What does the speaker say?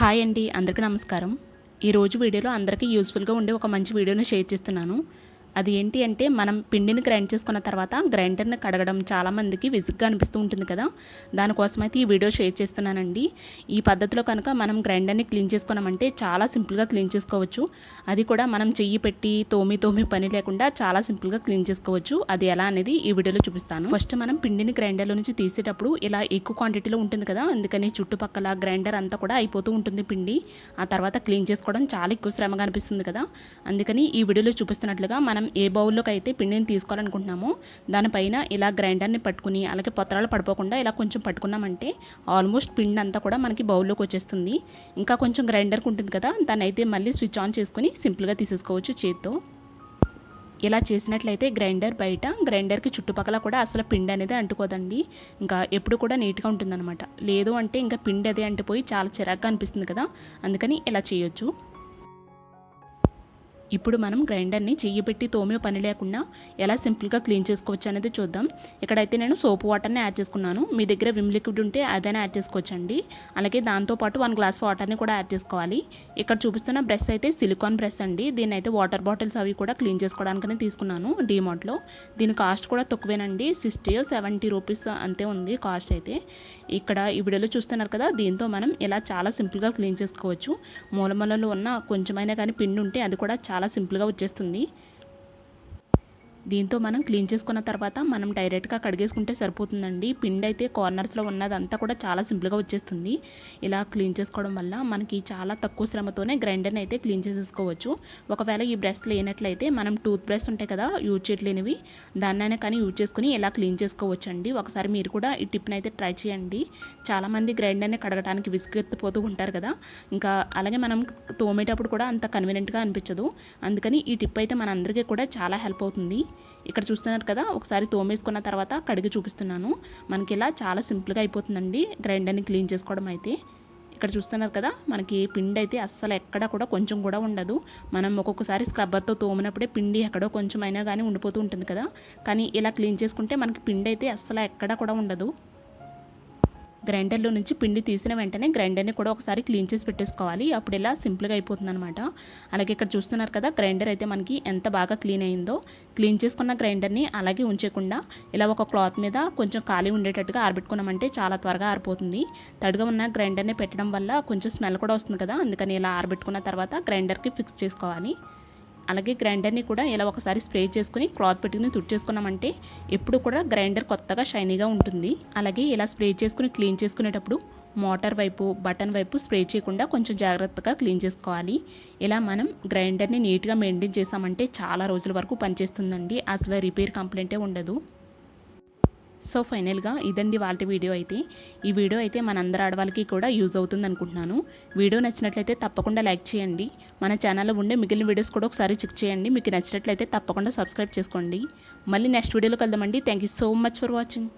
Hi అండి, అందరికీ నమస్కారం. ఈరోజు వీడియోలో అందరికీ యూస్ఫుల్గా ఉండే ఒక మంచి వీడియోని షేర్ చేస్తున్నాను. అది ఏంటి అంటే, మనం పిండిని గ్రైండ్ చేసుకున్న తర్వాత గ్రైండర్ని కడగడం చాలామందికి విసుగ్గా అనిపిస్తూ ఉంటుంది కదా. దానికోసమైతే ఈ వీడియో షేర్ చేస్తున్నానండి. ఈ పద్ధతిలో కనుక మనం గ్రైండర్ని క్లీన్ చేసుకున్నామంటే చాలా సింపుల్గా క్లీన్ చేసుకోవచ్చు. అది కూడా మనం చెయ్యి పెట్టి తోమి పని లేకుండా చాలా సింపుల్గా క్లీన్ చేసుకోవచ్చు. అది ఎలా అనేది ఈ వీడియోలో చూపిస్తాను. ఫస్ట్ మనం పిండిని గ్రైండర్లో నుంచి తీసేటప్పుడు ఇలా ఎక్కువ క్వాంటిటీలో ఉంటుంది కదా, అందుకని చుట్టుపక్కల గ్రైండర్ అంతా కూడా అయిపోతూ ఉంటుంది పిండి. ఆ తర్వాత క్లీన్ చేసుకోవడం చాలా ఎక్కువ శ్రమగా అనిపిస్తుంది కదా. అందుకని ఈ వీడియోలో చూపిస్తున్నట్లుగా మనం ఏ బౌల్లోకి అయితే పిండిని తీసుకోవాలనుకుంటున్నామో దానిపైన ఇలా గ్రైండర్ని పట్టుకుని అలాగే పత్రాలు పడిపోకుండా ఇలా కొంచెం పట్టుకున్నామంటే ఆల్మోస్ట్ పిండి అంతా కూడా మనకి బౌల్లోకి వచ్చేస్తుంది. ఇంకా కొంచెం గ్రైండర్కి ఉంటుంది కదా, దాన్ని అయితే మళ్ళీ స్విచ్ ఆన్ చేసుకుని సింపుల్గా తీసేసుకోవచ్చు చేత్తో. ఇలా చేసినట్లయితే గ్రైండర్కి చుట్టుపక్కల కూడా అసలు పిండి అనేది అంటుకోదండి. ఇంకా ఎప్పుడు కూడా నీట్గా ఉంటుందన్నమాట. లేదు అంటే ఇంకా పిండి అదే అంటిపోయి చాలా చిరాగ్గా అనిపిస్తుంది కదా, అందుకని ఇలా చేయొచ్చు. ఇప్పుడు మనం గ్రైండర్ని చెయ్యి పెట్టి తోమే పని లేకుండా ఎలా సింపుల్గా క్లీన్ చేసుకోవచ్చు అనేది చూద్దాం. ఇక్కడైతే నేను సోప్ వాటర్ని యాడ్ చేసుకున్నాను. మీ దగ్గర విమ్ లిక్విడ్ ఉంటే అదైనా యాడ్ చేసుకోవచ్చండి. అలాగే దాంతోపాటు 1 గ్లాస్ వాటర్ని కూడా యాడ్ చేసుకోవాలి. ఇక్కడ చూపిస్తున్న బ్రష్ అయితే సిలికాన్ బ్రష్ అండి. దీన్ని అయితే వాటర్ బాటిల్స్ అవి కూడా క్లీన్ చేసుకోవడానికనే తీసుకున్నాను డీమార్ట్లో. దీని కాస్ట్ కూడా తక్కువేనండి, 60-70 రూపీస్ అంతే ఉంది కాస్ట్ అయితే. ఇక్కడ ఈ వీడియోలో చూస్తున్నారు కదా, దీంతో మనం ఇలా చాలా సింపుల్గా క్లీన్ చేసుకోవచ్చు. మూలమూలలో ఉన్న కొంచెమైనా కానీ పిండి ఉంటే అది కూడా చాలా సింపుల్గా వచ్చేస్తుంది. దీంతో మనం క్లీన్ చేసుకున్న తర్వాత మనం డైరెక్ట్గా కడిగేసుకుంటే సరిపోతుందండి. పిండి అయితే కార్నర్స్లో ఉన్నదంతా కూడా చాలా సింపుల్గా వచ్చేస్తుంది. ఇలా క్లీన్ చేసుకోవడం వల్ల మనకి చాలా తక్కువ శ్రమతోనే గ్రైండర్ని అయితే క్లీన్ చేసేసుకోవచ్చు. ఒకవేళ ఈ బ్రష్ లేనట్లయితే మనం టూత్ బ్రష్ ఉంటాయి కదా యూజ్ చేయలేనివి, దాన్నైనా కానీ యూజ్ చేసుకుని ఇలా క్లీన్ చేసుకోవచ్చు అండి. ఒకసారి మీరు కూడా ఈ టిప్ని అయితే ట్రై చేయండి. చాలామంది గ్రైండర్ని కడగడానికి విసుగెత్తిపోతూ ఉంటారు కదా, ఇంకా అలాగే మనం తోమేటప్పుడు కూడా అంత కన్వీనియంట్గా అనిపించదు. అందుకని ఈ టిప్ అయితే మనందరికీ కూడా చాలా హెల్ప్ అవుతుంది. ఇక్కడ చూస్తున్నారు కదా, ఒకసారి తోమేసుకున్న తర్వాత కడిగి చూపిస్తున్నాను. మనకి ఇలా చాలా సింపుల్గా అయిపోతుందండి గ్రైండర్ని క్లీన్ చేసుకోవడం అయితే. ఇక్కడ చూస్తున్నారు కదా, మనకి పిండి అయితే అస్సలు ఎక్కడ కూడా కొంచెం కూడా ఉండదు. మనం ఒక్కొక్కసారి స్క్రబ్బర్తో తోమినప్పుడే పిండి ఎక్కడో కొంచెం అయినా కానీ ఉండిపోతూ ఉంటుంది కదా, కానీ ఇలా క్లీన్ చేసుకుంటే మనకి పిండి అయితే అస్సలు ఎక్కడ కూడా ఉండదు. గ్రైండర్లో నుంచి పిండి తీసిన వెంటనే గ్రైండర్ని కూడా ఒకసారి క్లీన్ చేసి పెట్టేసుకోవాలి. అప్పుడు ఇలా సింపుల్గా అయిపోతుంది అనమాట. అలాగే ఇక్కడ చూస్తున్నారు కదా, గ్రైండర్ అయితే మనకి ఎంత బాగా క్లీన్ అయిందో. క్లీన్ చేసుకున్న గ్రైండర్ని అలాగే ఉంచకుండా ఇలా ఒక క్లాత్ మీద కొంచెం ఖాళీ ఉండేటట్టుగా ఆరబెట్టుకున్నామంటే చాలా త్వరగా ఆరిపోతుంది. తడిగా ఉన్న గ్రైండర్ని పెట్టడం వల్ల కొంచెం స్మెల్ కూడా వస్తుంది కదా, అందుకని ఇలా ఆరబెట్టుకున్న తర్వాత గ్రైండర్కి ఫిక్స్ చేసుకోవాలి. అలాగే గ్రైండర్ని కూడా ఇలా ఒకసారి స్ప్రే చేసుకుని క్లాత్ పెట్టుకుని తుడిచేసుకున్నామంటే ఎప్పుడు కూడా గ్రైండర్ కొత్తగా షైనీగా ఉంటుంది. అలాగే ఇలా స్ప్రే చేసుకుని క్లీన్ చేసుకునేటప్పుడు మోటార్ వైపు బటన్ వైపు స్ప్రే చేయకుండా కొంచెం జాగ్రత్తగా క్లీన్ చేసుకోవాలి. ఇలా మనం గ్రైండర్ని నీట్గా మెయింటైన్ చేసామంటే చాలా రోజుల వరకు పనిచేస్తుందండి, అసలు రిపేర్ కంప్లైంటే ఉండదు. సో ఫైనల్గా ఇదండి వాళ్ళ వీడియో అయితే. ఈ వీడియో అయితే మనందరి ఆడవాళ్ళకి కూడా యూజ్ అవుతుంది అనుకుంటున్నాను. వీడియో నచ్చినట్లయితే తప్పకుండా లైక్ చేయండి. మన ఛానల్లో ఉండే మిగిలిన వీడియోస్ కూడా ఒకసారి చెక్ చేయండి. మీకు నచ్చినట్లయితే తప్పకుండా సబ్స్క్రైబ్ చేసుకోండి. మళ్ళీ నెక్స్ట్ వీడియోలో కలుద్దామండి. Thank you so much for watching.